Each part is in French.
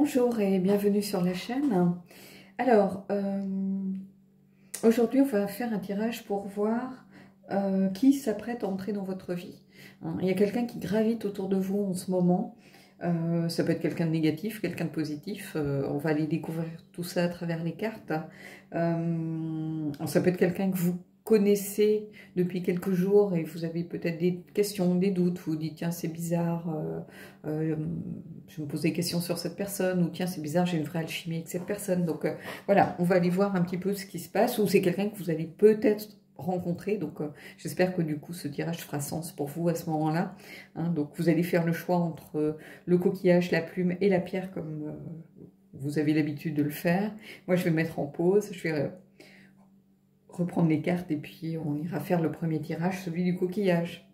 Bonjour et bienvenue sur la chaîne. Alors, aujourd'hui on va faire un tirage pour voir qui s'apprête à entrer dans votre vie. Il y a quelqu'un qui gravite autour de vous en ce moment. Ça peut être quelqu'un de négatif, quelqu'un de positif. On va aller découvrir tout ça à travers les cartes. Ça peut être quelqu'un que vous connaissez depuis quelques jours et vous avez peut-être des questions, des doutes. Vous vous dites tiens c'est bizarre, je me pose des questions sur cette personne, ou tiens c'est bizarre, j'ai une vraie alchimie avec cette personne. Donc voilà, on va aller voir un petit peu ce qui se passe, ou c'est quelqu'un que vous allez peut-être rencontrer. Donc j'espère que du coup ce tirage fera sens pour vous à ce moment-là. Donc vous allez faire le choix entre le coquillage, la plume et la pierre comme vous avez l'habitude de le faire. Moi je vais mettre en pause, je vais reprendre les cartes et puis on ira faire le premier tirage, celui du coquillage.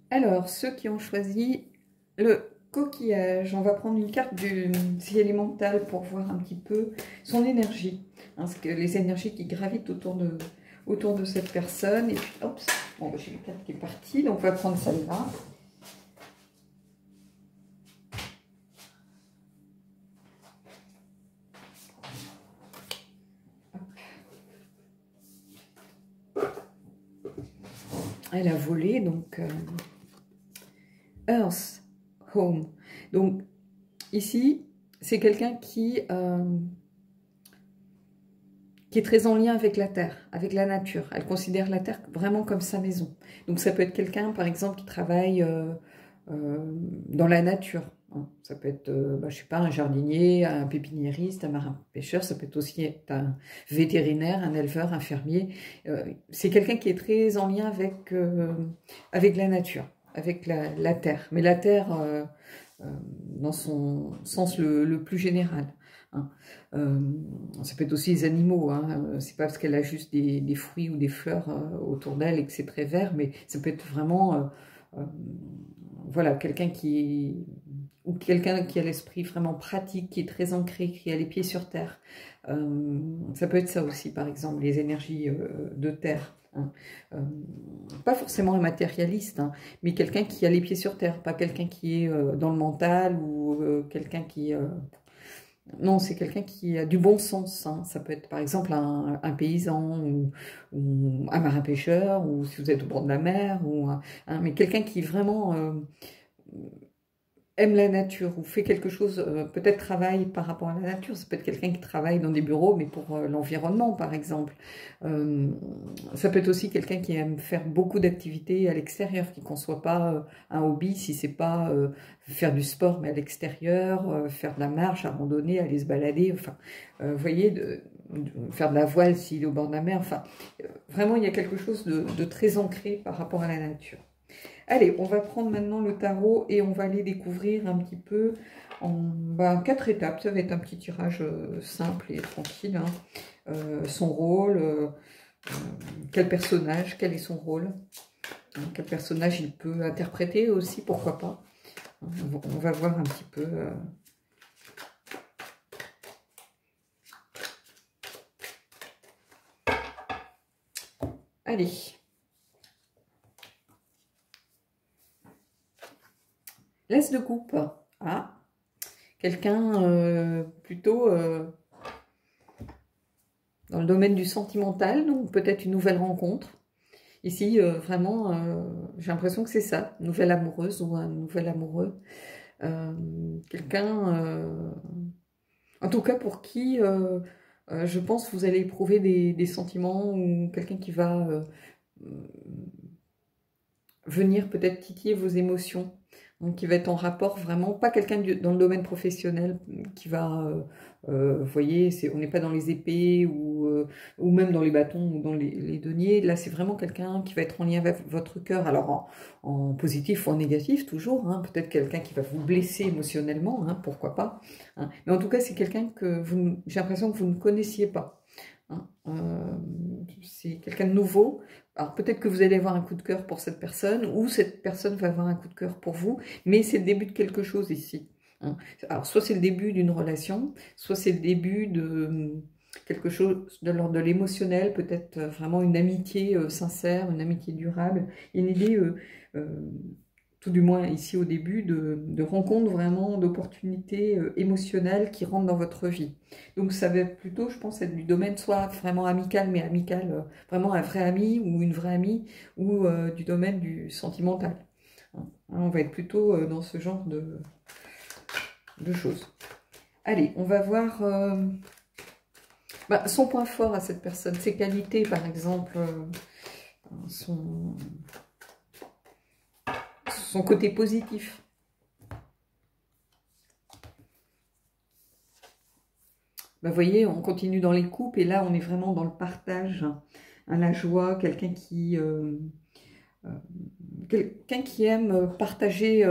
Alors, ceux qui ont choisi le coquillage, on va prendre une carte du ciel élémental pour voir un petit peu son énergie, les énergies qui gravitent autour de cette personne. Et puis, hop, bon, j'ai une carte qui est partie, donc on va prendre celle-là. Elle a volé, donc Earth, Home. Donc ici, c'est quelqu'un qui est très en lien avec la terre, avec la nature. Elle considère la terre vraiment comme sa maison. Donc ça peut être quelqu'un, par exemple, qui travaille dans la nature. Ça peut être, je sais pas, un jardinier, un pépiniériste, un marin-pêcheur. Ça peut être aussi être un vétérinaire, un éleveur, un fermier. C'est quelqu'un qui est très en lien avec la nature, avec la terre. Mais la terre dans son sens le plus général. Ça peut être aussi les animaux, c'est pas parce qu'elle a juste des fruits ou des fleurs autour d'elle et que c'est très vert, mais ça peut être vraiment voilà, quelqu'un quelqu'un qui a l'esprit vraiment pratique, qui est très ancré, qui a les pieds sur terre. Ça peut être ça aussi, par exemple, les énergies de terre. Pas forcément un matérialiste, mais quelqu'un qui a les pieds sur terre, pas quelqu'un qui est dans le mental ou quelqu'un qui... non, c'est quelqu'un qui a du bon sens. Ça peut être par exemple un paysan ou un marin-pêcheur, ou si vous êtes au bord de la mer, mais quelqu'un qui vraiment aime la nature ou fait quelque chose, peut-être travaille par rapport à la nature. Ça peut être quelqu'un qui travaille dans des bureaux, mais pour l'environnement, par exemple. Ça peut être aussi quelqu'un qui aime faire beaucoup d'activités à l'extérieur, qui ne conçoit pas un hobby si c'est pas faire du sport, mais à l'extérieur, faire de la marche, à randonner, aller se balader, enfin, vous voyez, faire de la voile s'il est au bord de la mer. Enfin, vraiment, il y a quelque chose de très ancré par rapport à la nature. Allez, on va prendre maintenant le tarot et on va aller découvrir un petit peu en 4 étapes. Ça va être un petit tirage simple et tranquille. Son rôle, quel personnage, quel est son rôle, quel personnage il peut interpréter aussi, pourquoi pas. On va voir un petit peu. Allez. L'As de coupe. Ah, quelqu'un plutôt dans le domaine du sentimental, donc peut-être une nouvelle rencontre. Ici, vraiment, j'ai l'impression que c'est ça, une nouvelle amoureuse ou un nouvel amoureux. Quelqu'un, en tout cas pour qui, je pense, vous allez éprouver des sentiments, ou quelqu'un qui va venir peut-être titiller vos émotions. Donc, qui va être en rapport vraiment, pas quelqu'un dans le domaine professionnel qui va, vous voyez, on n'est pas dans les épées ou même dans les bâtons ou dans les deniers. Là, c'est vraiment quelqu'un qui va être en lien avec votre cœur. Alors, en positif ou en négatif, toujours. Peut-être quelqu'un qui va vous blesser émotionnellement, pourquoi pas. Mais en tout cas, c'est quelqu'un que j'ai l'impression que vous ne connaissiez pas. C'est quelqu'un de nouveau. Alors peut-être que vous allez avoir un coup de cœur pour cette personne, ou cette personne va avoir un coup de cœur pour vous, mais c'est le début de quelque chose ici. Alors soit c'est le début d'une relation, soit c'est le début de quelque chose de l'ordre de l'émotionnel, peut-être vraiment une amitié sincère, une amitié durable, une idée tout du moins ici au début, de rencontres vraiment, d'opportunités émotionnelles qui rentrent dans votre vie. Donc ça va plutôt, je pense, être du domaine soit vraiment amical, mais amical, vraiment un vrai ami ou une vraie amie, ou du domaine du sentimental. Hein, on va être plutôt dans ce genre de choses. Allez, on va voir son point fort à cette personne, ses qualités par exemple, son côté positif. Vous voyez, on continue dans les coupes et là on est vraiment dans le partage, hein, la joie, quelqu'un qui aime partager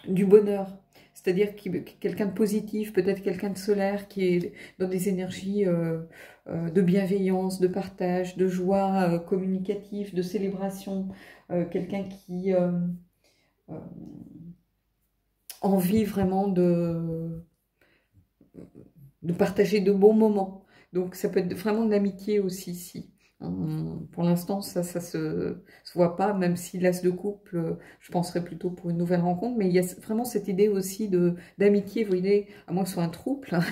du bonheur. C'est-à-dire quelqu'un de positif, peut-être quelqu'un de solaire qui est dans des énergies de bienveillance, de partage, de joie communicative, de célébration. Quelqu'un qui envie vraiment de partager de bons moments. Donc ça peut être vraiment de l'amitié aussi ici. Pour l'instant, ça se voit pas, même si l'as de couple, je penserais plutôt pour une nouvelle rencontre, mais il y a vraiment cette idée aussi d'amitié, vous voyez, à moins que ce soit un trouble, hein,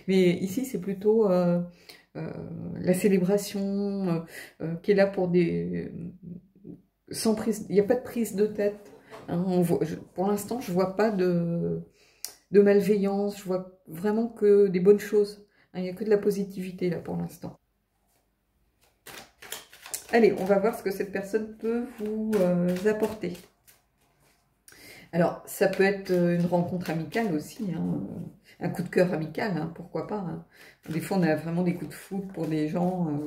mais ici c'est plutôt la célébration qui est là pour des... sans prise, il n'y a pas de prise de tête, hein, pour l'instant je vois pas de malveillance, je vois vraiment que des bonnes choses, hein, il n'y a que de la positivité là pour l'instant. Allez, on va voir ce que cette personne peut vous apporter. Alors, ça peut être une rencontre amicale aussi, hein, un coup de cœur amical, hein, pourquoi pas. Hein. Des fois, on a vraiment des coups de foudre pour des gens.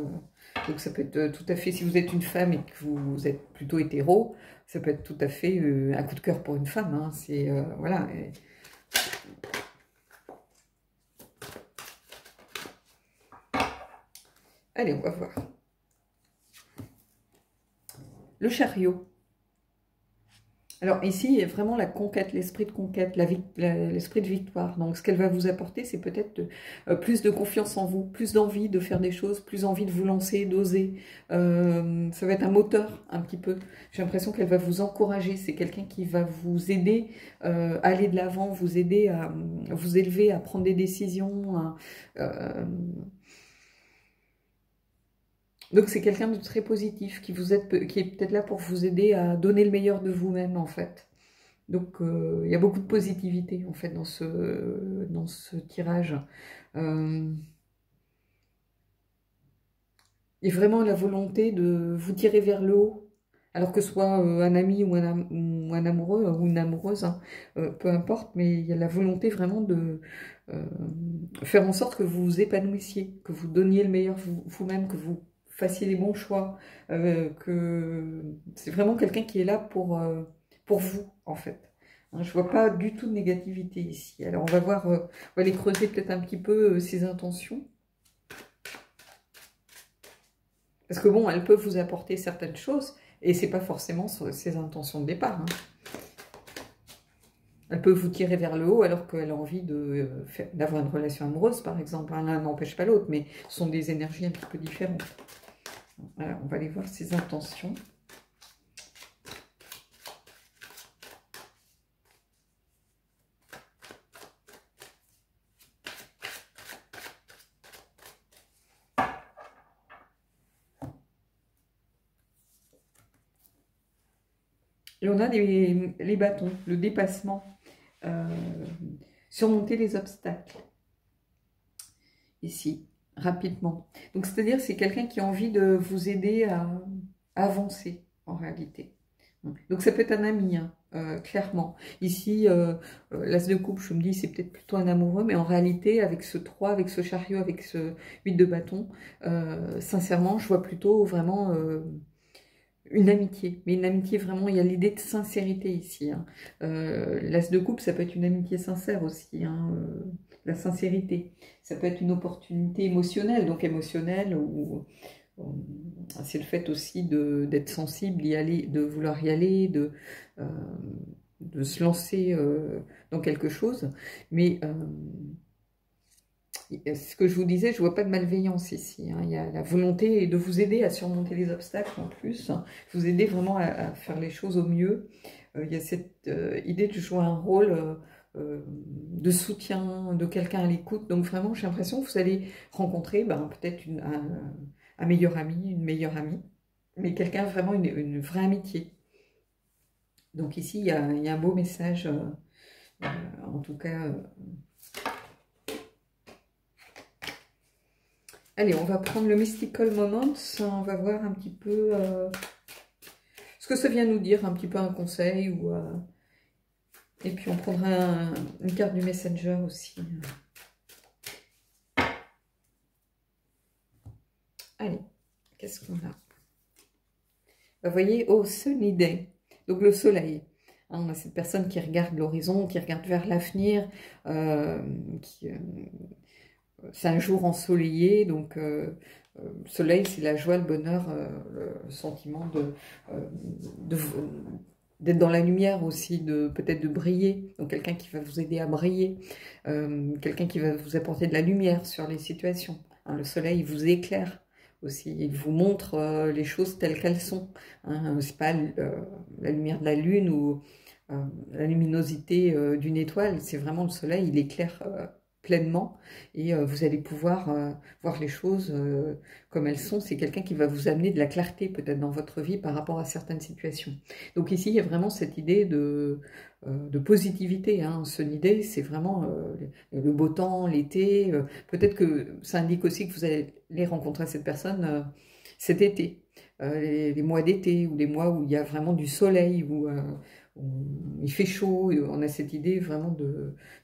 Donc, ça peut être tout à fait, si vous êtes une femme et que vous êtes plutôt hétéro, ça peut être tout à fait un coup de cœur pour une femme. Hein, c'est, voilà. Allez, on va voir. Le chariot. Alors ici, il y a vraiment la conquête, l'esprit de conquête, l'esprit de victoire. Donc ce qu'elle va vous apporter, c'est peut-être plus de confiance en vous, plus d'envie de faire des choses, plus envie de vous lancer, d'oser. Ça va être un moteur un petit peu. J'ai l'impression qu'elle va vous encourager. C'est quelqu'un qui va vous aider à aller de l'avant, vous aider à vous élever, à prendre des décisions. Donc c'est quelqu'un de très positif qui est peut-être là pour vous aider à donner le meilleur de vous-même en fait. Donc il y a beaucoup de positivité en fait dans ce tirage. Il y a vraiment la volonté de vous tirer vers le haut, alors que ce soit un ami ou un amoureux ou une amoureuse, hein, peu importe, mais il y a la volonté vraiment de faire en sorte que vous vous épanouissiez, que vous donniez le meilleur vous-même, que vous fassiez les bons choix, que c'est vraiment quelqu'un qui est là pour vous, en fait. Hein, je ne vois pas du tout de négativité ici. Alors, on va voir, on va aller creuser peut-être un petit peu ses intentions. Parce que bon, elles peuvent vous apporter certaines choses, et c'est pas forcément ses intentions de départ. Hein. Elle peut vous tirer vers le haut alors qu'elle a envie d'avoir une relation amoureuse, par exemple. L'un n'empêche pas l'autre, mais ce sont des énergies un petit peu différentes. Voilà, on va aller voir ses intentions. Et on a les bâtons, le dépassement, surmonter les obstacles. Ici, rapidement. Donc, c'est-à-dire c'est quelqu'un qui a envie de vous aider à avancer, en réalité. Donc, ça peut être un ami, hein, clairement. Ici, l'as de coupe, je me dis, c'est peut-être plutôt un amoureux, mais en réalité, avec ce 3, avec ce chariot, avec ce 8 de bâton, sincèrement, je vois plutôt vraiment une amitié. Mais une amitié vraiment, il y a l'idée de sincérité ici. Hein. L'as de coupe, ça peut être une amitié sincère aussi, hein, la sincérité. Ça peut être une opportunité émotionnelle, donc émotionnelle, ou c'est le fait aussi d'être sensible, y aller, de vouloir y aller, de se lancer dans quelque chose. Mais ce que je vous disais, je vois pas de malveillance ici. Hein. Il y a la volonté de vous aider à surmonter les obstacles en plus, hein. Vous aider vraiment à faire les choses au mieux. Il y a cette idée de jouer un rôle de soutien, de quelqu'un à l'écoute. Donc vraiment, j'ai l'impression que vous allez rencontrer peut-être un meilleur ami, une meilleure amie, mais quelqu'un vraiment, une vraie amitié. Donc ici, il y a un beau message, en tout cas. Allez, on va prendre le Mystical Moments, on va voir un petit peu ce que ça vient nous dire, un petit peu un conseil, et puis on prendra une carte du Messenger aussi. Allez, qu'est-ce qu'on a? Vous voyez, oh, Sunny Day, donc le soleil. Hein, on a cette personne qui regarde l'horizon, qui regarde vers l'avenir, c'est un jour ensoleillé, donc le soleil, c'est la joie, le bonheur, le sentiment d'être dans la lumière aussi, peut-être de briller. Donc quelqu'un qui va vous aider à briller, quelqu'un qui va vous apporter de la lumière sur les situations. Hein, le soleil, il vous éclaire aussi, il vous montre les choses telles qu'elles sont. Hein, c'est pas la lumière de la lune ou la luminosité d'une étoile, c'est vraiment le soleil, il éclaire pleinement et vous allez pouvoir voir les choses comme elles sont. C'est quelqu'un qui va vous amener de la clarté peut-être dans votre vie par rapport à certaines situations. Donc ici, il y a vraiment cette idée de positivité. Hein. Sunny Day, c'est vraiment le beau temps, l'été. Peut-être que ça indique aussi que vous allez rencontrer cette personne cet été. Les mois d'été ou les mois où il y a vraiment du soleil, où il fait chaud, on a cette idée vraiment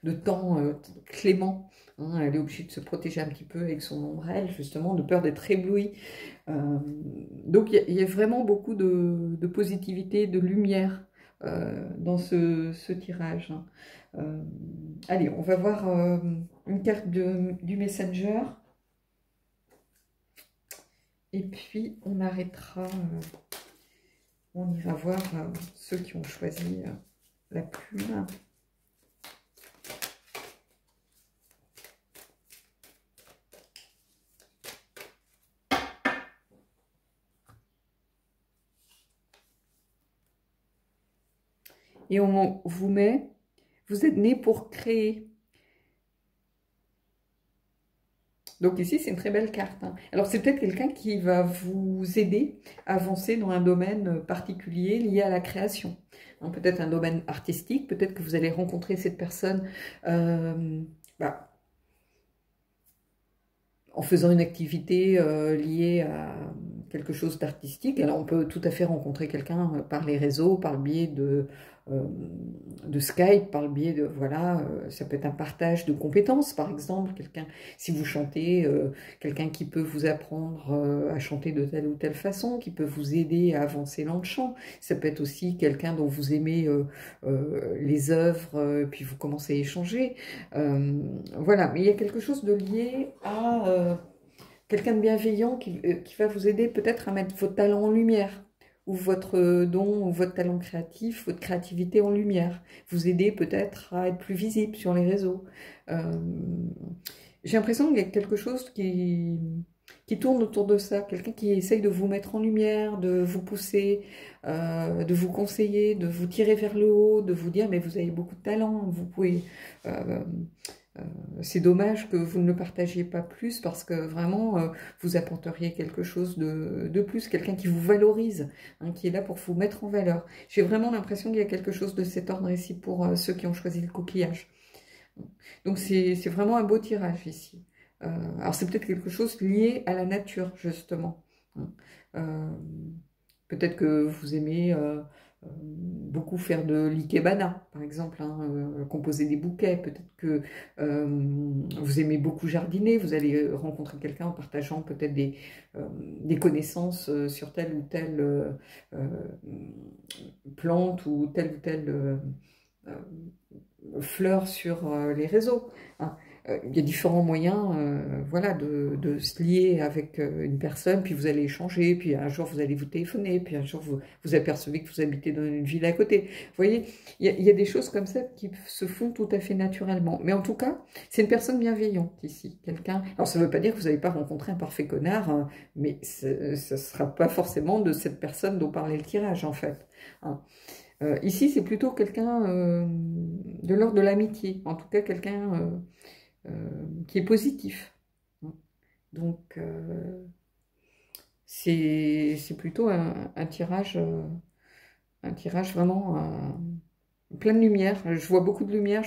de temps clément. Hein, elle est obligée de se protéger un petit peu avec son ombrelle, justement, de peur d'être éblouie. Donc il y a vraiment beaucoup de positivité, de lumière dans ce tirage. Allez, on va voir une carte du Messenger. Et puis on arrêtera... on ira voir ceux qui ont choisi la plume. Et on vous met, vous êtes né pour créer. Donc ici, c'est une très belle carte. Hein. Alors, c'est peut-être quelqu'un qui va vous aider à avancer dans un domaine particulier lié à la création. Hein, peut-être un domaine artistique, peut-être que vous allez rencontrer cette personne en faisant une activité liée à quelque chose d'artistique. Alors, on peut tout à fait rencontrer quelqu'un par les réseaux, par le biais de Skype, par le biais de, voilà, ça peut être un partage de compétences, par exemple, quelqu'un, si vous chantez, quelqu'un qui peut vous apprendre à chanter de telle ou telle façon, qui peut vous aider à avancer dans le chant. Ça peut être aussi quelqu'un dont vous aimez les œuvres, puis vous commencez à échanger. Voilà, mais il y a quelque chose de lié à quelqu'un de bienveillant qui va vous aider peut-être à mettre votre talent en lumière, ou votre don, ou votre talent créatif, votre créativité en lumière. Vous aider peut-être à être plus visible sur les réseaux. J'ai l'impression qu'il y a quelque chose qui tourne autour de ça. Quelqu'un qui essaye de vous mettre en lumière, de vous pousser, de vous conseiller, de vous tirer vers le haut, de vous dire mais vous avez beaucoup de talent, vous pouvez... c'est dommage que vous ne le partagiez pas plus parce que vraiment vous apporteriez quelque chose de plus, quelqu'un qui vous valorise, hein, qui est là pour vous mettre en valeur. J'ai vraiment l'impression qu'il y a quelque chose de cet ordre ici pour ceux qui ont choisi le coquillage. Donc c'est vraiment un beau tirage ici. Alors c'est peut-être quelque chose lié à la nature justement. Peut-être que vous aimez... beaucoup faire de l'ikebana, par exemple, hein, composer des bouquets. Peut-être que vous aimez beaucoup jardiner, vous allez rencontrer quelqu'un en partageant peut-être des connaissances sur telle ou telle plante ou telle fleur sur les réseaux. Hein. il y a différents moyens voilà, de se lier avec une personne, puis vous allez échanger, puis un jour vous allez vous téléphoner, puis un jour vous apercevez que vous habitez dans une ville à côté. Vous voyez, il y a des choses comme ça qui se font tout à fait naturellement. Mais en tout cas, c'est une personne bienveillante ici. Quelqu'un. Alors ça ne veut pas dire que vous n'allez pas rencontrer un parfait connard, hein, mais ça ne sera pas forcément de cette personne dont parlait le tirage en fait. Hein. Ici, c'est plutôt quelqu'un de l'ordre de l'amitié, en tout cas quelqu'un qui est positif. Donc, c'est plutôt un tirage vraiment plein de lumière. Je vois beaucoup de lumière,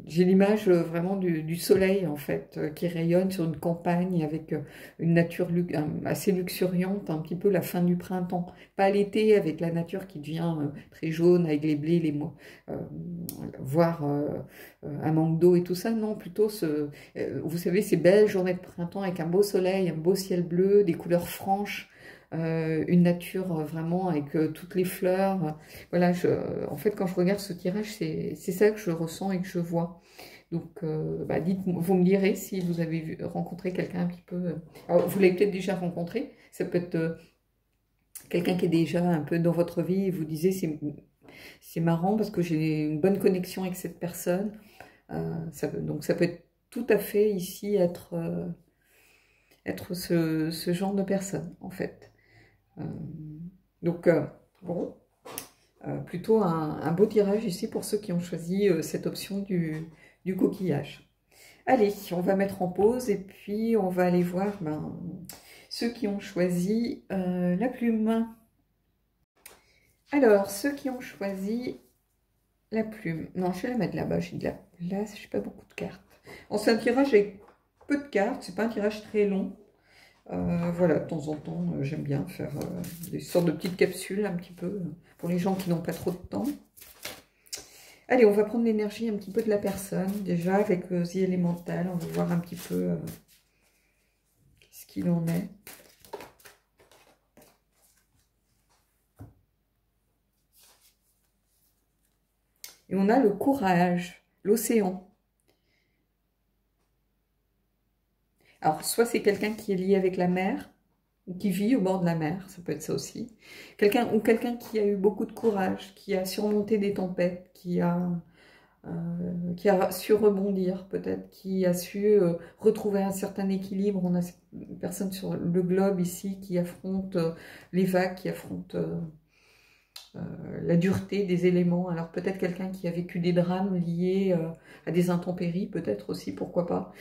j'ai l'image vraiment du soleil, en fait, qui rayonne sur une campagne avec une nature assez luxuriante, un petit peu la fin du printemps. Pas l'été, avec la nature qui devient très jaune, avec les blés, voire un manque d'eau et tout ça. Non, plutôt, vous savez, ces belles journées de printemps avec un beau soleil, un beau ciel bleu, des couleurs franches, une nature vraiment avec toutes les fleurs. Voilà, en fait, quand je regarde ce tirage, c'est ça que je ressens et que je vois. Donc, bah, vous me direz si vous avez rencontré quelqu'un un petit peu... Alors, vous l'avez peut-être déjà rencontré, ça peut être quelqu'un qui est déjà un peu dans votre vie et vous disiez, c'est marrant parce que j'ai une bonne connexion avec cette personne. Donc, ça peut être tout à fait ici être ce genre de personne, en fait. Donc, bon, plutôt un beau tirage ici pour ceux qui ont choisi cette option du coquillage. Allez, on va mettre en pause et puis on va aller voir ceux qui ont choisi la plume. Alors, ceux qui ont choisi la plume. Non, je vais la mettre là-bas. Là, je n'ai pas beaucoup de cartes. C'est un tirage avec peu de cartes. C'est pas un tirage très long. Voilà, de temps en temps, j'aime bien faire des sortes de petites capsules un petit peu pour les gens qui n'ont pas trop de temps. Allez, on va prendre l'énergie un petit peu de la personne déjà avec The Elemental. On va voir un petit peu ce qu'il en est. Et on a le courage, l'océan. Alors, soit c'est quelqu'un qui est lié avec la mer, ou qui vit au bord de la mer, ça peut être ça aussi. Quelqu'un qui a eu beaucoup de courage, qui a surmonté des tempêtes, qui a su rebondir peut-être, qui a su retrouver un certain équilibre. On a une personne sur le globe ici qui affronte les vagues, qui affronte la dureté des éléments. Alors peut-être quelqu'un qui a vécu des drames liés à des intempéries, peut-être aussi, pourquoi pas.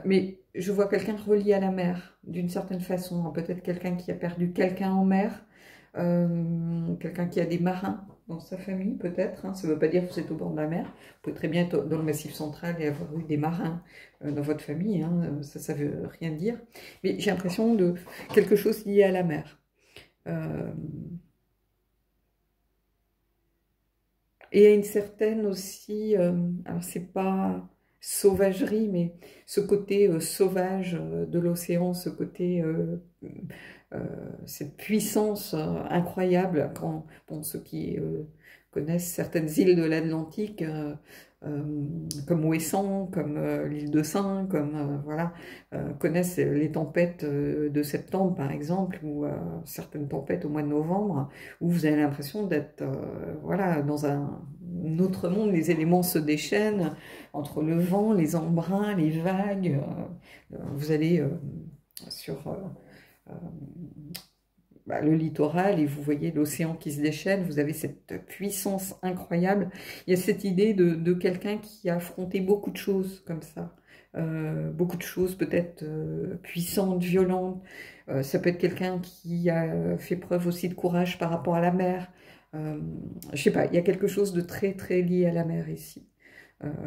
Mais je vois quelqu'un relié à la mer, d'une certaine façon. Peut-être quelqu'un qui a perdu quelqu'un en mer, quelqu'un qui a des marins dans sa famille, peut-être. Hein. Ça ne veut pas dire que vous êtes au bord de la mer. Vous pouvez très bien être dans le Massif central et avoir eu des marins dans votre famille. Hein. Ça ne veut rien dire. Mais j'ai l'impression de quelque chose lié à la mer. Et à une certaine aussi, alors c'est pas sauvagerie, mais ce côté sauvage de l'océan, ce côté, cette puissance incroyable, quand bon, ceux qui connaissent certaines îles de l'Atlantique, comme Ouessant, comme l'île de Sein, comme voilà, connaissent les tempêtes de septembre par exemple, ou certaines tempêtes au mois de novembre, où vous avez l'impression d'être voilà, dans un autre monde, les éléments se déchaînent entre le vent, les embruns, les vagues, vous allez sur le littoral et vous voyez l'océan qui se déchaîne, vous avez cette puissance incroyable. Il y a cette idée de quelqu'un qui a affronté beaucoup de choses comme ça, beaucoup de choses peut-être puissantes, violentes. Ça peut être quelqu'un qui a fait preuve aussi de courage par rapport à la mer. Je sais pas, il y a quelque chose de très très lié à la mer ici.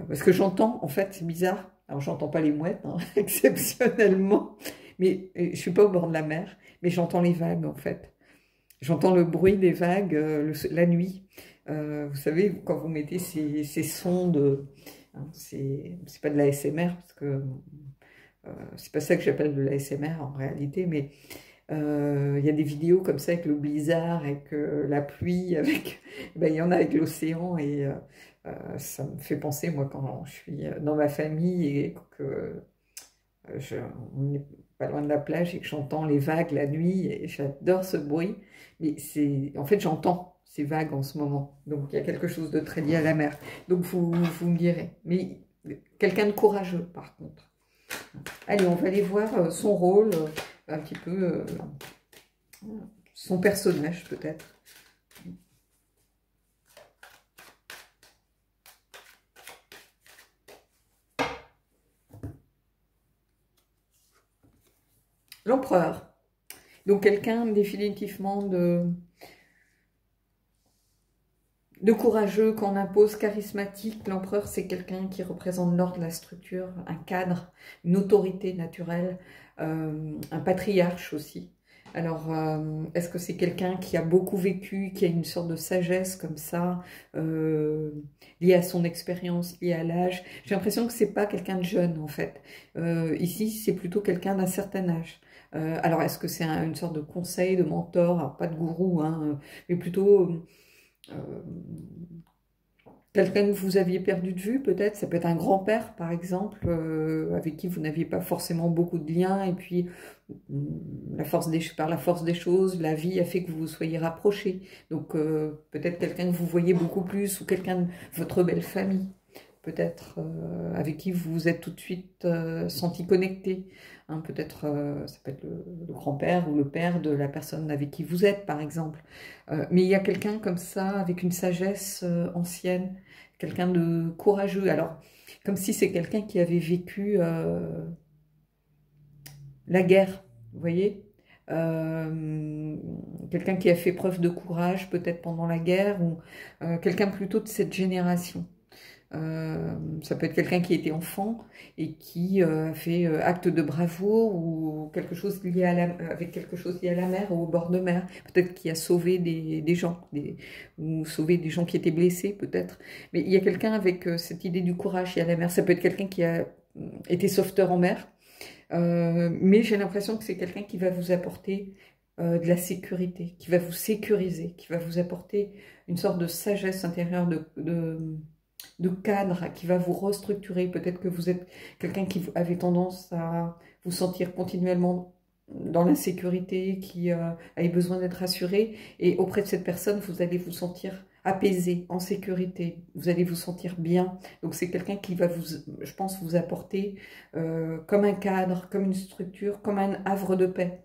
Parce que j'entends, en fait, c'est bizarre, alors j'entends pas les mouettes, hein, exceptionnellement, mais je suis pas au bord de la mer, mais j'entends les vagues, en fait. J'entends le bruit des vagues la nuit. Vous savez, quand vous mettez ces sons de... Hein, c'est pas de l'ASMR, parce que c'est pas ça que j'appelle de l'ASMR en réalité, mais Il y a des vidéos comme ça avec le blizzard, avec la pluie, avec, ben, il y en a avec l'océan et ça me fait penser, moi, quand je suis dans ma famille et que on n'est pas loin de la plage et que j'entends les vagues la nuit et j'adore ce bruit. Mais en fait, j'entends ces vagues en ce moment. Donc, il y a quelque chose de très lié à la mer. Donc, vous me direz. Mais quelqu'un de courageux, par contre. Allez, on va aller voir son rôle, un petit peu son personnage, peut-être. L'empereur. Donc, quelqu'un définitivement de courageux qu'on impose, charismatique. L'empereur, c'est quelqu'un qui représente l'ordre, la structure, un cadre, une autorité naturelle, un patriarche aussi. Alors, est-ce que c'est quelqu'un qui a beaucoup vécu, qui a une sorte de sagesse comme ça, liée à son expérience, liée à l'âge? J'ai l'impression que c'est pas quelqu'un de jeune, en fait. Ici, c'est plutôt quelqu'un d'un certain âge. Alors, est-ce que c'est une sorte de conseil, de mentor, alors pas de gourou, hein, mais plutôt quelqu'un que vous aviez perdu de vue, peut-être, ça peut être un grand-père, par exemple, avec qui vous n'aviez pas forcément beaucoup de liens, et puis par la force des choses, la vie a fait que vous vous soyez rapprochés. Donc peut-être quelqu'un que vous voyez beaucoup plus, ou quelqu'un de votre belle famille, peut-être avec qui vous vous êtes tout de suite senti connecté. Hein, peut-être, ça peut être le grand-père ou le père de la personne avec qui vous êtes, par exemple. Mais il y a quelqu'un comme ça, avec une sagesse ancienne, quelqu'un de courageux. Alors, comme si c'est quelqu'un qui avait vécu la guerre, vous voyez, quelqu'un qui a fait preuve de courage, peut-être pendant la guerre, ou quelqu'un plutôt de cette génération. Ça peut être quelqu'un qui était enfant et qui a fait acte de bravoure ou quelque chose lié à avec quelque chose lié à la mer ou au bord de mer. Peut-être qui a sauvé des gens ou sauvé des gens qui étaient blessés, peut-être. Mais il y a quelqu'un avec cette idée du courage lié à la mer. Ça peut être quelqu'un qui a été sauveteur en mer. Mais j'ai l'impression que c'est quelqu'un qui va vous apporter de la sécurité, qui va vous sécuriser, qui va vous apporter une sorte de sagesse intérieure, de cadre qui va vous restructurer. Peut-être que vous êtes quelqu'un qui avait tendance à vous sentir continuellement dans l'insécurité, qui avait besoin d'être rassuré. Et auprès de cette personne, vous allez vous sentir apaisé, en sécurité. Vous allez vous sentir bien. Donc c'est quelqu'un qui va je pense, vous apporter comme un cadre, comme une structure, comme un havre de paix.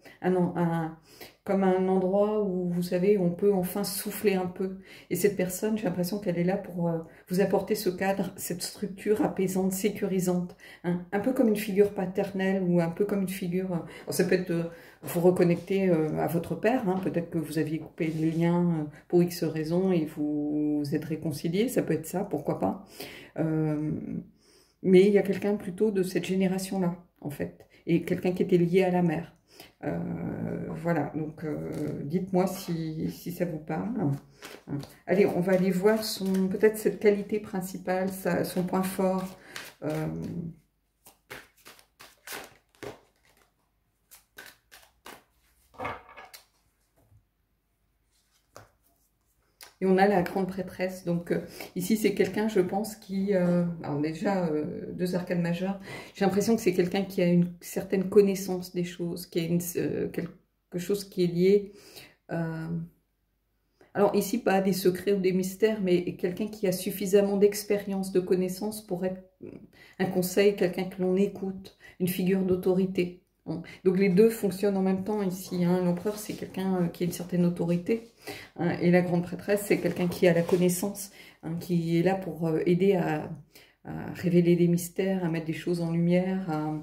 Comme un endroit où, vous savez, on peut enfin souffler un peu. Et cette personne, j'ai l'impression qu'elle est là pour vous apporter ce cadre, cette structure apaisante, sécurisante. Hein. Un peu comme une figure paternelle ou un peu comme une figure... ça peut être vous reconnecter à votre père. Hein. Peut-être que vous aviez coupé le lien pour X raisons et vous êtes réconciliés. Ça peut être ça, pourquoi pas. Mais il y a quelqu'un plutôt de cette génération-là, en fait. Et quelqu'un qui était lié à la mer. Voilà, donc dites-moi si ça vous parle. Allez, on va aller voir peut-être cette qualité principale, son point fort. Et on a la grande prêtresse. Donc ici, c'est quelqu'un, je pense, qui... alors déjà, deux arcanes majeures. J'ai l'impression que c'est quelqu'un qui a une certaine connaissance des choses, qui a quelque chose qui est lié... alors ici, pas des secrets ou des mystères, mais quelqu'un qui a suffisamment d'expérience, de connaissances pour être un conseil, quelqu'un que l'on écoute, une figure d'autorité. Donc les deux fonctionnent en même temps ici. Hein. L'empereur, c'est quelqu'un qui a une certaine autorité. Hein, et la grande prêtresse, c'est quelqu'un qui a la connaissance, hein, qui est là pour aider à révéler des mystères, à mettre des choses en lumière.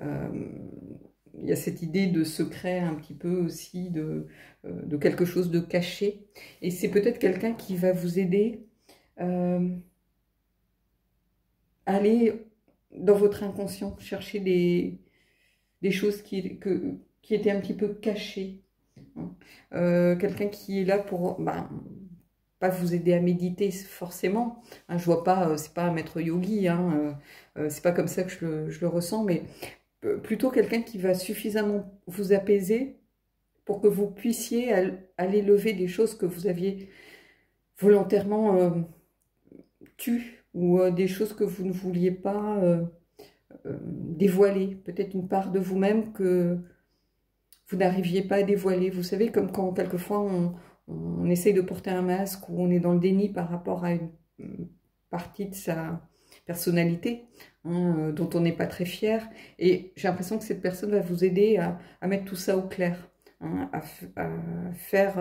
Il y a cette idée de secret un petit peu aussi, de quelque chose de caché. Et c'est peut-être quelqu'un qui va vous aider à aller dans votre inconscient, chercher des choses qui étaient un petit peu cachées. Quelqu'un qui est là pour pas vous aider à méditer forcément. Hein, je vois pas, c'est pas un maître yogi, hein, c'est pas comme ça que je le ressens, mais plutôt quelqu'un qui va suffisamment vous apaiser pour que vous puissiez aller lever des choses que vous aviez volontairement tues, ou des choses que vous ne vouliez pas dévoiler. Peut-être une part de vous-même que vous n'arriviez pas à dévoiler. Vous savez, comme quand quelquefois on essaye de porter un masque, ou on est dans le déni par rapport à une partie de sa personnalité, hein, dont on n'est pas très fier. Et j'ai l'impression que cette personne va vous aider à mettre tout ça au clair, hein, à faire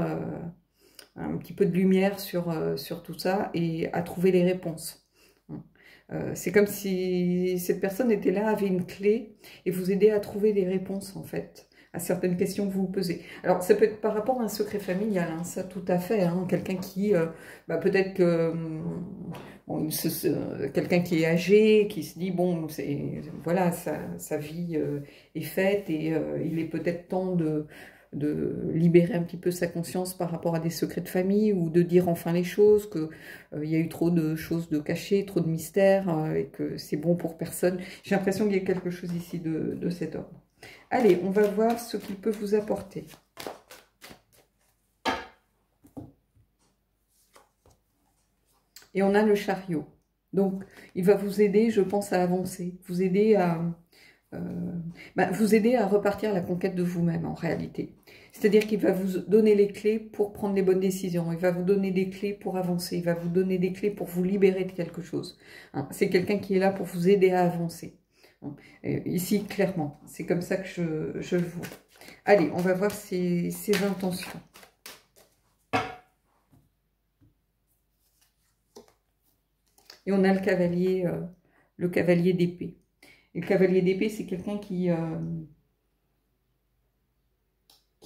un petit peu de lumière sur tout ça et à trouver les réponses. C'est comme si cette personne était là, avait une clé et vous aidait à trouver des réponses en fait à certaines questions que vous vous posez. Alors ça peut être par rapport à un secret familial, hein, ça tout à fait, hein, quelqu'un qui, peut-être que bon, quelqu'un qui est âgé, qui se dit bon, voilà, sa vie est faite et il est peut-être temps de libérer un petit peu sa conscience par rapport à des secrets de famille, ou de dire enfin les choses, que il y a eu trop de choses de cachées, trop de mystères, et que c'est bon pour personne. J'ai l'impression qu'il y a quelque chose ici de cet ordre. Allez, on va voir ce qu'il peut vous apporter. Et on a le chariot. Donc, il va vous aider, je pense, à avancer, vous aider à repartir à la conquête de vous-même, en réalité. C'est-à-dire qu'il va vous donner les clés pour prendre les bonnes décisions. Il va vous donner des clés pour avancer. Il va vous donner des clés pour vous libérer de quelque chose. Hein, c'est quelqu'un qui est là pour vous aider à avancer. Ici, clairement, c'est comme ça que je le vois. Allez, on va voir ses intentions. Et on a le cavalier d'épée. Et le cavalier d'épée, c'est quelqu'un qui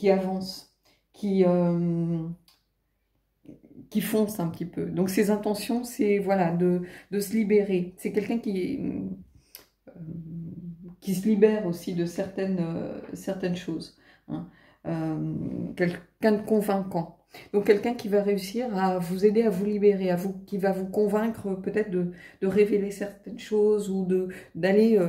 avance, qui fonce un petit peu. Donc ses intentions, c'est voilà, de se libérer. C'est quelqu'un qui se libère aussi de certaines choses. Hein. Quelqu'un de convaincant. Donc quelqu'un qui va réussir à vous aider à vous libérer, qui va vous convaincre peut-être de révéler certaines choses, ou d'aller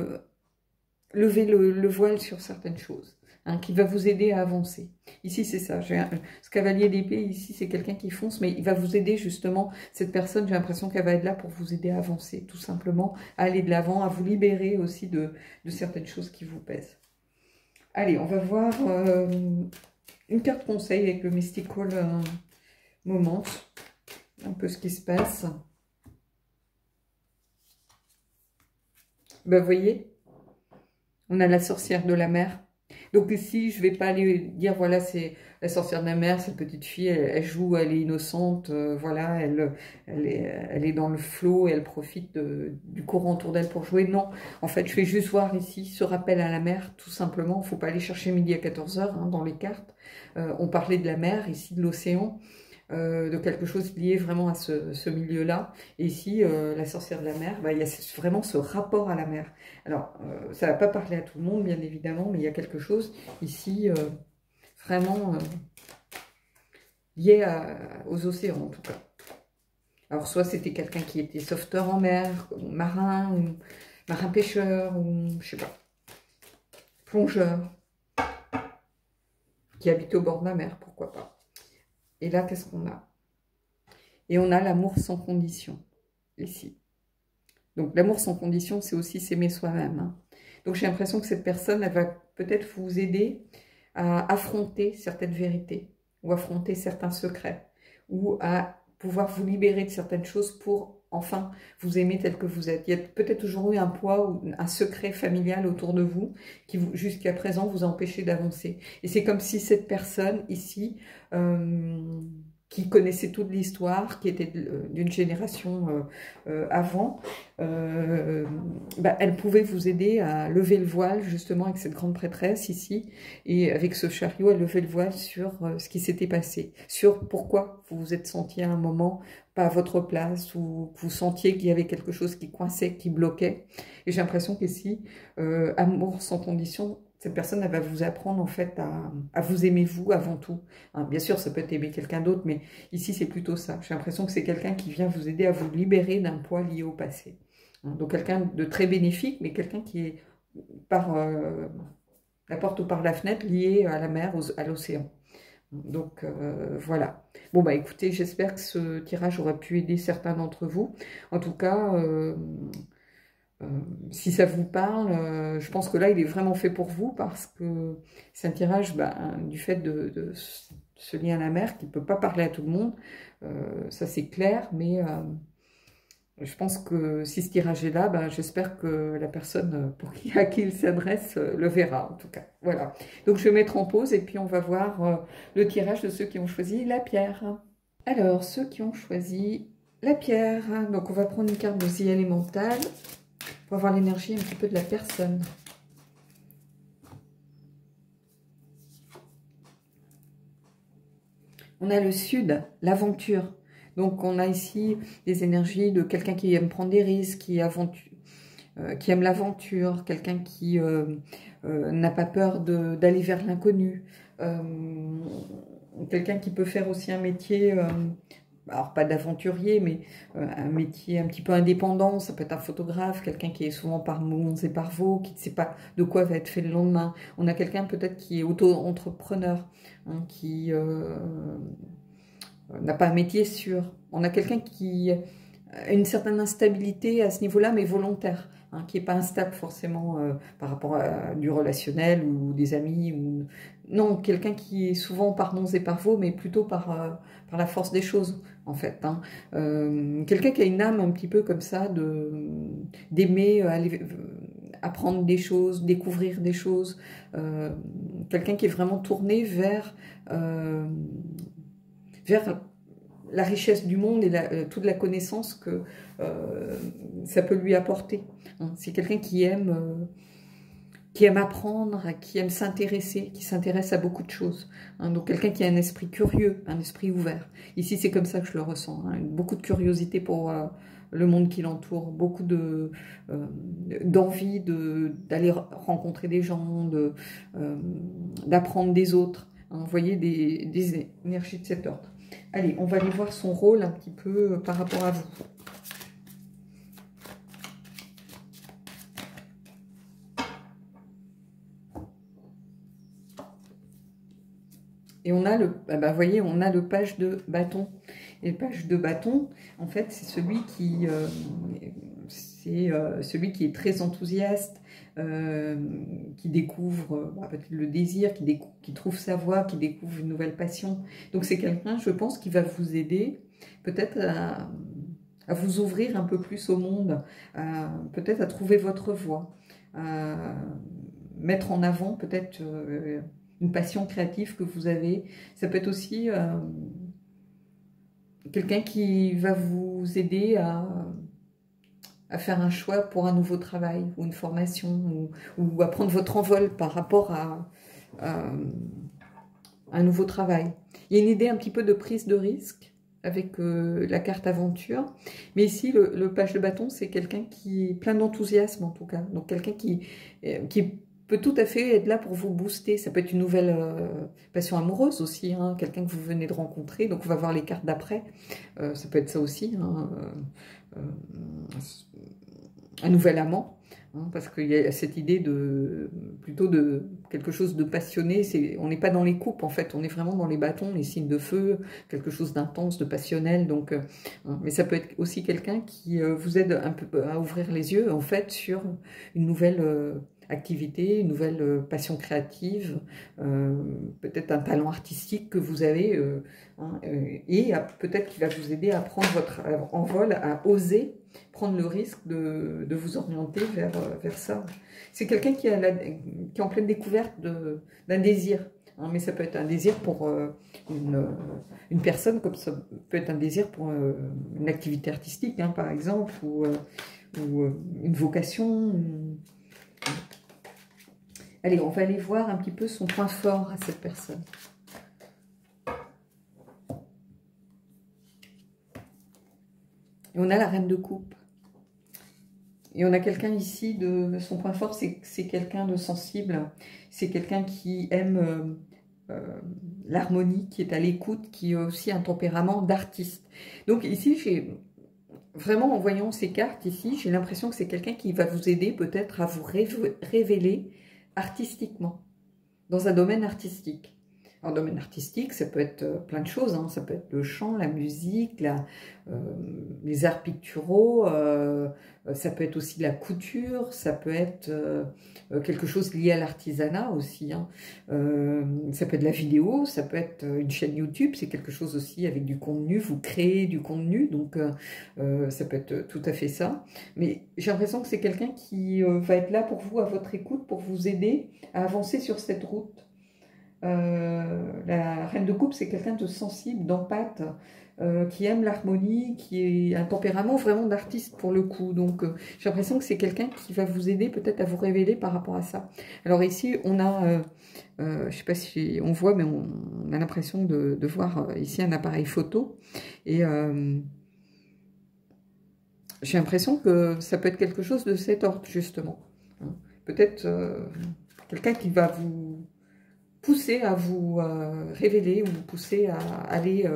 lever le voile sur certaines choses, hein, qui va vous aider à avancer. Ici, c'est ça. Ce cavalier d'épée, ici, c'est quelqu'un qui fonce, mais il va vous aider justement. Cette personne, j'ai l'impression qu'elle va être là pour vous aider à avancer, tout simplement, à aller de l'avant, à vous libérer aussi de certaines choses qui vous pèsent. Allez, on va voir une carte conseil avec le Mystical Moment, un peu ce qui se passe. Ben, vous voyez, on a la sorcière de la mer. Donc ici, je ne vais pas aller dire, voilà, c'est la sorcière de la mer, cette petite fille, elle joue, elle est innocente, voilà, elle est dans le flot et elle profite du courant autour d'elle pour jouer. Non, en fait, je vais juste voir ici ce rappel à la mer, tout simplement. Il ne faut pas aller chercher midi à 14 h hein, dans les cartes. On parlait de la mer, ici de l'océan. De quelque chose lié vraiment à ce milieu-là. Et ici, la sorcière de la mer, il y a vraiment ce rapport à la mer. Alors, ça ne va pas parler à tout le monde, bien évidemment, mais il y a quelque chose ici, vraiment lié aux océans, en tout cas. Alors, soit c'était quelqu'un qui était sauveteur en mer, marin, ou marin-pêcheur, ou je sais pas, plongeur, qui habite au bord de la mer, pourquoi pas. Et là, qu'est-ce qu'on a? Et on a l'amour sans condition, ici. Donc, l'amour sans condition, c'est aussi s'aimer soi-même. Hein. Donc, j'ai l'impression que cette personne, elle va peut-être vous aider à affronter certaines vérités, ou affronter certains secrets, ou à pouvoir vous libérer de certaines choses pour, enfin, vous aimer tel que vous êtes. Il y a peut-être toujours eu un poids ou un secret familial autour de vous qui, jusqu'à présent, vous a empêché d'avancer. Et c'est comme si cette personne, ici, qui connaissait toute l'histoire, qui était d'une génération avant, elle pouvait vous aider à lever le voile, justement, avec cette grande prêtresse ici, et avec ce chariot, elle levait le voile sur ce qui s'était passé, sur pourquoi vous vous êtes senti à un moment pas à votre place, ou vous sentiez qu'il y avait quelque chose qui coinçait, qui bloquait. Et j'ai l'impression qu'ici, amour sans condition, cette personne, elle va vous apprendre en fait à vous aimer vous avant tout. Hein, bien sûr, ça peut être aimer quelqu'un d'autre, mais ici, c'est plutôt ça. J'ai l'impression que c'est quelqu'un qui vient vous aider à vous libérer d'un poids lié au passé. Hein, donc, quelqu'un de très bénéfique, mais quelqu'un qui est par la porte ou par la fenêtre lié à la mer, à l'océan. Donc, voilà. Bon, bah écoutez, j'espère que ce tirage aura pu aider certains d'entre vous. En tout cas, si ça vous parle, je pense que là, il est vraiment fait pour vous parce que c'est un tirage du fait de ce lien à la mer qui ne peut pas parler à tout le monde. Ça, c'est clair, mais je pense que si ce tirage est là, j'espère que la personne à qui il s'adresse le verra, en tout cas. Voilà. Donc, je vais mettre en pause et puis on va voir le tirage de ceux qui ont choisi la pierre. Alors, ceux qui ont choisi la pierre. Donc, on va prendre une carte de The Elemental pour avoir l'énergie un petit peu de la personne. On a le sud, l'aventure. Donc, on a ici des énergies de quelqu'un qui aime prendre des risques, qui aime l'aventure, quelqu'un qui n'a pas peur d'aller vers l'inconnu. Quelqu'un qui peut faire aussi un métier, alors pas d'aventurier, mais un métier un petit peu indépendant. Ça peut être un photographe, quelqu'un qui est souvent par Mons et par Vaux, qui ne sait pas de quoi va être fait le lendemain. On a quelqu'un peut-être qui est auto-entrepreneur, hein, qui n'a pas un métier sûr. On a quelqu'un qui a une certaine instabilité à ce niveau-là, mais volontaire, hein, qui n'est pas instable forcément par rapport à du relationnel ou des amis. Ou... Non, quelqu'un qui est souvent par Mons et par Vaux, mais plutôt par la force des choses, en fait. Hein. Quelqu'un qui a une âme un petit peu comme ça, d'aimer aller apprendre des choses, découvrir des choses. Quelqu'un qui est vraiment tourné vers la richesse du monde et toute la connaissance que ça peut lui apporter. Hein. C'est quelqu'un qui aime apprendre, qui aime s'intéresser, qui s'intéresse à beaucoup de choses. Hein. Donc quelqu'un qui a un esprit curieux, un esprit ouvert. Ici, c'est comme ça que je le ressens. Hein. Beaucoup de curiosité pour le monde qui l'entoure, beaucoup d'envie d'aller rencontrer des gens, d'apprendre des autres. Hein. Vous voyez des énergies de cet ordre. Allez, on va aller voir son rôle un petit peu par rapport à vous. Et on a vous voyez, on a le page de bâton. Et le page de bâton, en fait, c'est celui qui est très enthousiaste, qui découvre peut-être le désir, qui trouve sa voie, qui découvre une nouvelle passion. Donc c'est quelqu'un, je pense, qui va vous aider peut-être à vous ouvrir un peu plus au monde, peut-être à trouver votre voie, à mettre en avant peut-être une passion créative que vous avez. Ça peut être aussi quelqu'un qui va vous aider à faire un choix pour un nouveau travail ou une formation ou à prendre votre envol par rapport à un nouveau travail. Il y a une idée un petit peu de prise de risque avec la carte aventure. Mais ici, le page de bâton, c'est quelqu'un qui est plein d'enthousiasme en tout cas. Donc quelqu'un qui peut tout à fait être là pour vous booster. Ça peut être une nouvelle passion amoureuse aussi, hein, quelqu'un que vous venez de rencontrer. Donc on va voir les cartes d'après. Ça peut être ça aussi, hein, un nouvel amant. Hein, parce qu'il y a cette idée plutôt de quelque chose de passionné. On n'est pas dans les coupes en fait, on est vraiment dans les bâtons, les signes de feu, quelque chose d'intense, de passionnel. Donc, hein, mais ça peut être aussi quelqu'un qui vous aide un peu à ouvrir les yeux en fait sur une nouvelle activité, une nouvelle passion créative, peut-être un talent artistique que vous avez, hein, et peut-être qu'il va vous aider à prendre votre envol, à oser prendre le risque de vous orienter vers ça. C'est quelqu'un qui est en pleine découverte d'un désir, hein, mais ça peut être un désir pour une personne, comme ça peut être un désir pour une activité artistique, hein, par exemple, ou une vocation. Allez, on va aller voir un petit peu son point fort à cette personne. Et on a la reine de coupe. Et on a quelqu'un ici, son point fort, c'est quelqu'un de sensible. C'est quelqu'un qui aime l'harmonie, qui est à l'écoute, qui a aussi un tempérament d'artiste. Donc ici, vraiment en voyant ces cartes ici, j'ai l'impression que c'est quelqu'un qui va vous aider peut-être à vous révéler artistiquement, dans un domaine artistique. En domaine artistique, ça peut être plein de choses, hein. Ça peut être le chant, la musique, les arts picturaux, ça peut être aussi la couture, ça peut être quelque chose lié à l'artisanat aussi, hein. Ça peut être la vidéo, ça peut être une chaîne YouTube, c'est quelque chose aussi avec du contenu, vous créez du contenu, donc ça peut être tout à fait ça. Mais j'ai l'impression que c'est quelqu'un qui va être là pour vous, à votre écoute, pour vous aider à avancer sur cette route. La reine de coupe, c'est quelqu'un de sensible, d'empathe, qui aime l'harmonie, qui est un tempérament vraiment d'artiste pour le coup. Donc j'ai l'impression que c'est quelqu'un qui va vous aider peut-être à vous révéler par rapport à ça. Alors ici, on a, je ne sais pas si on voit, mais on a l'impression de voir ici un appareil photo. Et j'ai l'impression que ça peut être quelque chose de cet ordre, justement. Peut-être quelqu'un qui va vous pousser à vous révéler ou vous pousser à aller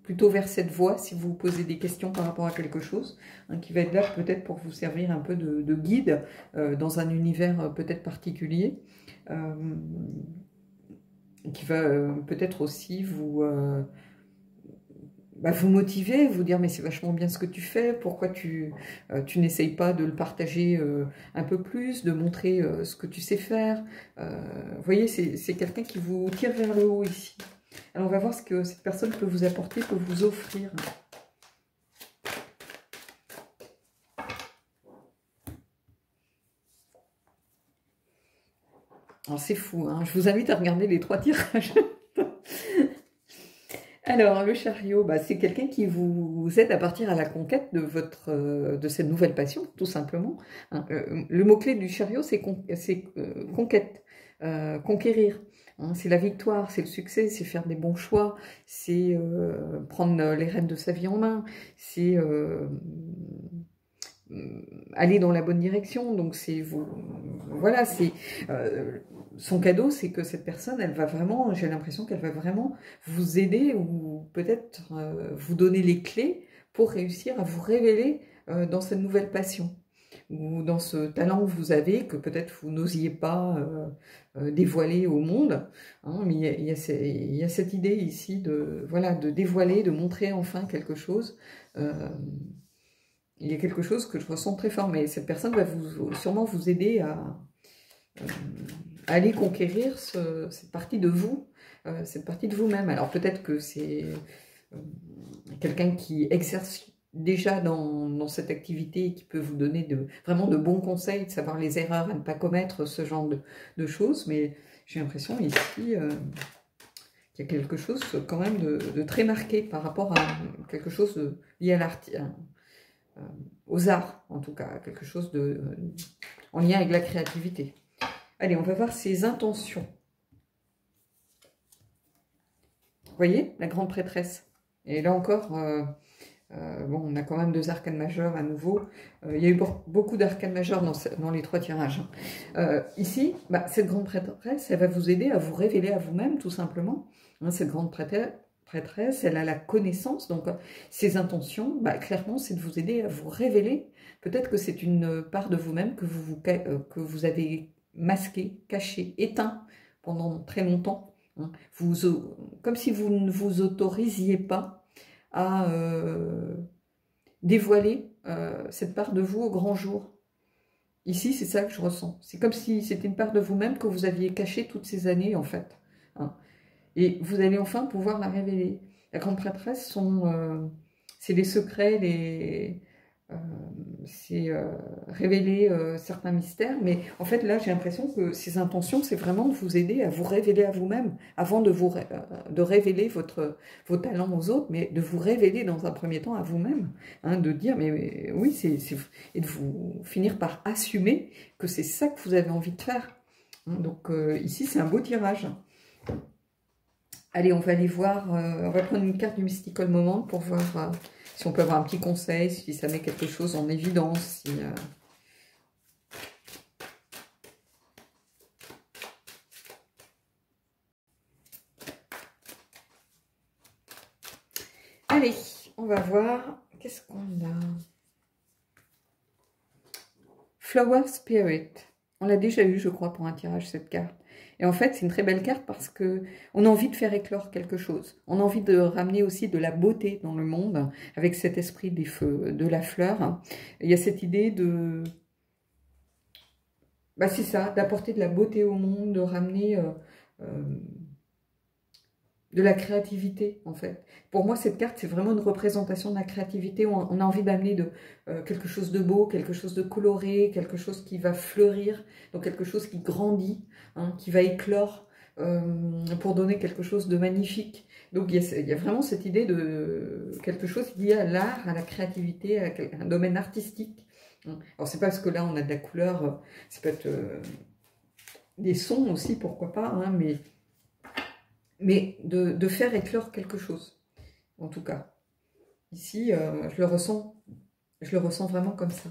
plutôt vers cette voie si vous vous posez des questions par rapport à quelque chose, hein, qui va être là peut-être pour vous servir un peu de guide dans un univers peut-être particulier, qui va peut-être aussi vous motiver, vous dire mais c'est vachement bien ce que tu fais, pourquoi tu n'essayes pas de le partager un peu plus, de montrer ce que tu sais faire. Vous voyez, c'est quelqu'un qui vous tire vers le haut ici. Alors on va voir ce que cette personne peut vous apporter, peut vous offrir. Alors c'est fou, hein, je vous invite à regarder les 3 tirages. Alors, le chariot, c'est quelqu'un qui vous aide à partir à la conquête de cette nouvelle passion, tout simplement. Hein. Le mot-clé du chariot, c'est conquête, conquérir. Hein. C'est la victoire, c'est le succès, c'est faire des bons choix, c'est prendre les rênes de sa vie en main, c'est aller dans la bonne direction. Donc c'est voilà, c'est son cadeau, c'est que cette personne, elle va vraiment, j'ai l'impression qu'elle va vraiment vous aider ou peut-être vous donner les clés pour réussir à vous révéler dans cette nouvelle passion ou dans ce talent que vous avez, que peut-être vous n'osiez pas dévoiler au monde, hein, mais il y a cette idée ici de, voilà, de dévoiler, de montrer enfin quelque chose. Il y a quelque chose que je ressens très fort, mais cette personne va sûrement vous aider à aller conquérir cette partie de vous, cette partie de vous-même. Alors peut-être que c'est quelqu'un qui exerce déjà dans cette activité et qui peut vous donner vraiment de bons conseils, de savoir les erreurs à ne pas commettre, ce genre de choses, mais j'ai l'impression ici qu'il y a quelque chose quand même de très marqué par rapport à quelque chose lié à l'art, aux arts en tout cas, quelque chose en lien avec la créativité. Allez, on va voir ses intentions. Vous voyez, la grande prêtresse. Et là encore, bon, on a quand même 2 arcanes majeures à nouveau. Il y a eu beaucoup d'arcanes majeures dans les 3 tirages. Ici, cette grande prêtresse, elle va vous aider à vous révéler à vous-même, tout simplement. Hein, cette grande prêtresse, elle a la connaissance, donc ses intentions, clairement, c'est de vous aider à vous révéler. Peut-être que c'est une part de vous-même que vous avez masqué, caché, éteint pendant très longtemps. Hein. Comme si vous ne vous autorisiez pas à dévoiler cette part de vous au grand jour. Ici, c'est ça que je ressens. C'est comme si c'était une part de vous-même que vous aviez cachée toutes ces années, en fait. Hein. Et vous allez enfin pouvoir la révéler. La grande prêtresse, c'est les secrets, c'est révéler certains mystères, mais en fait là j'ai l'impression que ses intentions c'est vraiment de vous aider à vous révéler à vous-même avant de révéler vos talents aux autres, mais de vous révéler dans un premier temps à vous-même, hein, de dire mais oui et de vous finir par assumer que c'est ça que vous avez envie de faire. Donc ici c'est un beau tirage. Allez, on va aller voir, on va prendre une carte du Mystical Moment pour voir si on peut avoir un petit conseil, si ça met quelque chose en évidence. Si, Allez, on va voir, qu'est-ce qu'on a? Flower Spirit. On l'a déjà eu, je crois, pour un tirage, cette carte. Et en fait, c'est une très belle carte parce que on a envie de faire éclore quelque chose. On a envie de ramener aussi de la beauté dans le monde avec cet esprit des feux, de la fleur. Il y a cette idée de... Bah c'est ça, d'apporter de la beauté au monde, de ramener de la créativité, en fait. Pour moi, cette carte, c'est vraiment une représentation de la créativité. On a envie d'amener quelque chose de beau, quelque chose de coloré, quelque chose qui va fleurir, donc quelque chose qui grandit, hein, qui va éclore, pour donner quelque chose de magnifique. Donc, il y a vraiment cette idée de quelque chose lié à l'art, à la créativité, à un domaine artistique. Alors, c'est pas parce que là, on a de la couleur, ça peut être des sons aussi, pourquoi pas, hein, mais de faire éclore quelque chose, en tout cas. Ici, je le ressens vraiment comme ça.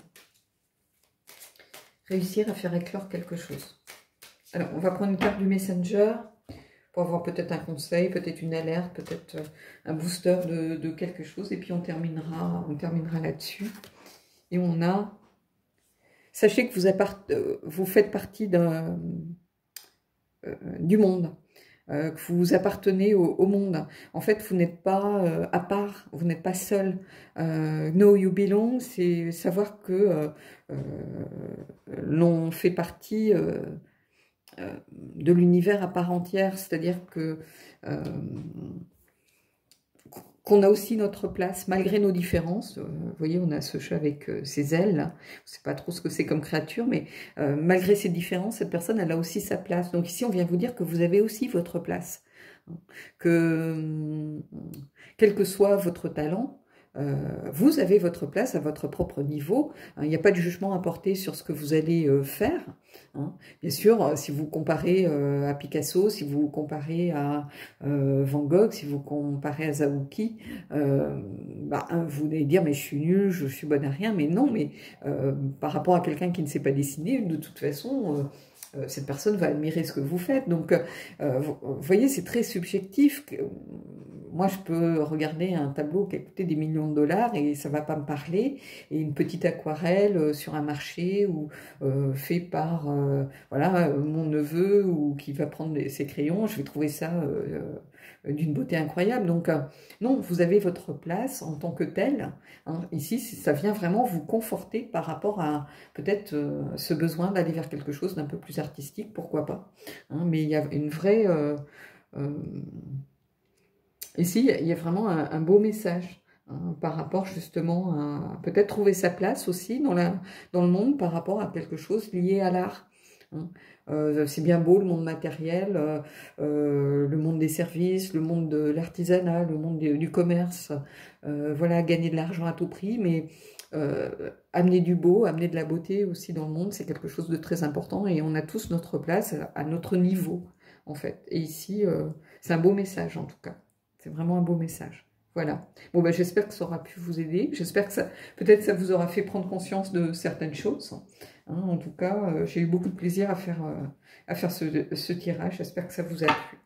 Réussir à faire éclore quelque chose. Alors, on va prendre une carte du Messenger pour avoir peut-être un conseil, peut-être une alerte, peut-être un booster de quelque chose. Et puis, on terminera là-dessus. Et on a... Sachez que vous faites partie du monde. Que vous appartenez au monde. En fait, vous n'êtes pas à part, vous n'êtes pas seul. Know you belong, c'est savoir que l'on fait partie de l'univers à part entière, c'est-à-dire que qu'on a aussi notre place, malgré nos différences. Vous voyez, on a ce chat avec ses ailes, là. Je ne sais pas trop ce que c'est comme créature, mais malgré ces différences, cette personne, elle a aussi sa place. Donc ici, on vient vous dire que vous avez aussi votre place. Que, quel que soit votre talent, vous avez votre place à votre propre niveau. Il n'y a pas de jugement à porter sur ce que vous allez faire. Bien sûr, si vous comparez à Picasso, si vous comparez à Van Gogh, si vous comparez à Zaouki, vous allez dire mais je suis nulle, je suis bonne à rien. Mais non, mais par rapport à quelqu'un qui ne sait pas dessiner, de toute façon... cette personne va admirer ce que vous faites. Donc, vous voyez, c'est très subjectif. Moi, je peux regarder un tableau qui a coûté des millions de dollars et ça ne va pas me parler. Et une petite aquarelle sur un marché ou fait par voilà, mon neveu ou qui va prendre ses crayons, je vais trouver ça d'une beauté incroyable. Donc, non, vous avez votre place en tant que tel. Hein. Ici, ça vient vraiment vous conforter par rapport à peut-être ce besoin d'aller vers quelque chose d'un peu plus artistique, pourquoi pas. Hein, mais il y a une vraie... ici, il y a vraiment un beau message hein, par rapport justement à peut-être trouver sa place aussi dans le monde par rapport à quelque chose lié à l'art. Hein. C'est bien beau le monde matériel, le monde des services, le monde de l'artisanat, le monde du commerce, voilà, gagner de l'argent à tout prix, mais amener du beau, amener de la beauté aussi dans le monde, c'est quelque chose de très important et on a tous notre place à notre niveau en fait. Et ici, c'est un beau message en tout cas, c'est vraiment un beau message. Voilà. Bon, ben, j'espère que ça aura pu vous aider. J'espère que peut-être ça vous aura fait prendre conscience de certaines choses. Hein, en tout cas, j'ai eu beaucoup de plaisir à faire ce tirage. J'espère que ça vous a plu.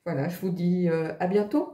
Voilà, je vous dis à bientôt.